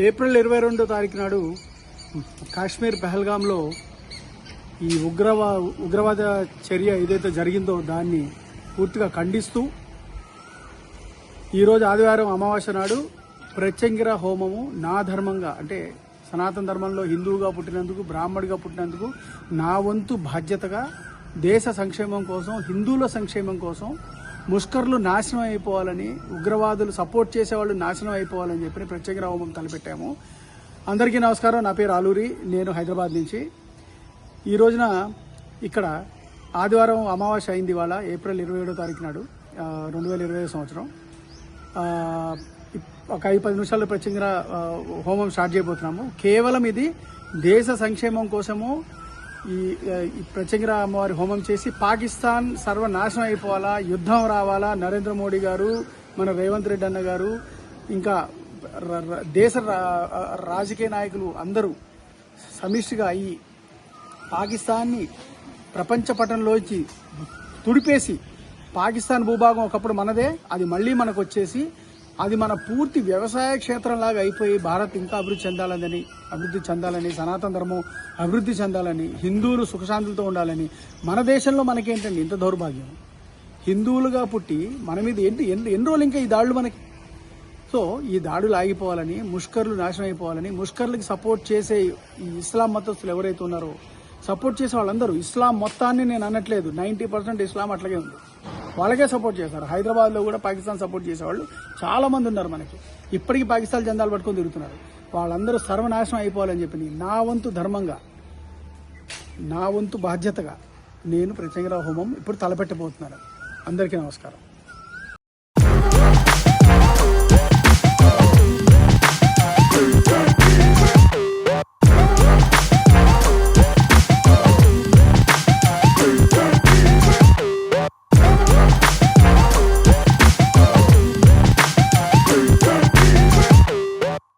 April 22వ తారీఖు నాడు కాశ్మీర్ పహల్గాంలో ఈ ఉగ్రవాద చర్య ఏదైతే జరిగిందో దాన్ని పూర్తిగా ఖండిస్తూ ఈరోజు ఆదివారం అమావాస్య నాడు ప్రత్యంగిర హోమము నా ధర్మంగా, అంటే సనాతన ధర్మంలో హిందువుగా పుట్టినందుకు, బ్రాహ్మడిగా పుట్టినందుకు నా వంతు బాధ్యతగా దేశ సంక్షేమం కోసం, హిందువుల సంక్షేమం కోసం ముష్కర్లు నాశనం అయిపోవాలని, ఉగ్రవాదులు సపోర్ట్ చేసేవాళ్ళు నాశనం అయిపోవాలని చెప్పి ప్రత్యేక హోమం తలపెట్టాము. అందరికీ నమస్కారం. నా పేరు ఆలూరి, నేను హైదరాబాద్ నుంచి. ఈ రోజున ఇక్కడ ఆదివారం అమావాస్య అయింది. ఇవాళ ఏప్రిల్ 27వ తారీఖు నాడు 2020 సంవత్సరం. ఒక 5-10 నిమిషాల్లో ప్రత్యేక హోమం స్టార్ట్ చేయబోతున్నాము. కేవలం ఇది దేశ సంక్షేమం కోసము ఈ ప్రత్యేక అమ్మవారి హోమం చేసి పాకిస్తాన్ సర్వనాశనం అయిపోవాలా, యుద్ధం రావాలా, నరేంద్ర మోడీ గారు, మన రేవంత్ రెడ్డి అన్న గారు, ఇంకా దేశ రాజకీయ నాయకులు అందరూ సమిష్టిగా ఈ పాకిస్తాన్ని ప్రపంచ పటంలోంచి తుడిపేసి, పాకిస్తాన్ భూభాగం ఒకప్పుడు మనదే, అది మళ్లీ మనకు వచ్చేసి అది మన పూర్తి వ్యవసాయ క్షేత్రంలాగా అయిపోయి భారత్ ఇంకా అభివృద్ధి చెందాలని, సనాతన ధర్మం అభివృద్ధి చెందాలని, హిందువులు సుఖశాంతులతో ఉండాలని. మన దేశంలో మనకేంటండి ఇంత దౌర్భాగ్యం? హిందువులుగా పుట్టి మన మీద ఎన్ని రోజులు ఇంకా ఈ దాడులు మనకి? సో ఈ దాడులు ఆగిపోవాలని, ముష్కర్లు నాశనం అయిపోవాలని, ముష్కర్లకి సపోర్ట్ చేసే ఈ ఇస్లాం మతస్థులు ఎవరైతే ఉన్నారో, సపోర్ట్ చేసే వాళ్ళందరూ, ఇస్లాం మొత్తాన్ని నేను అనట్లేదు, 90% ఇస్లాం అట్లాగే ఉంది, వాళ్ళకే సపోర్ట్ చేస్తారు. హైదరాబాద్లో కూడా పాకిస్తాన్ సపోర్ట్ చేసేవాళ్ళు చాలా మంది ఉన్నారు మనకి. ఇప్పటికీ పాకిస్తాన్ జెండాలు పట్టుకొని తిరుగుతున్నారు. వాళ్ళందరూ సర్వనాశనం అయిపోవాలని చెప్పి నా వంతు ధర్మంగా, నా వంతు బాధ్యతగా నేను ప్రత్యేక హోమం ఇప్పుడు తలపెట్టబోతున్నాను. అందరికీ నమస్కారం.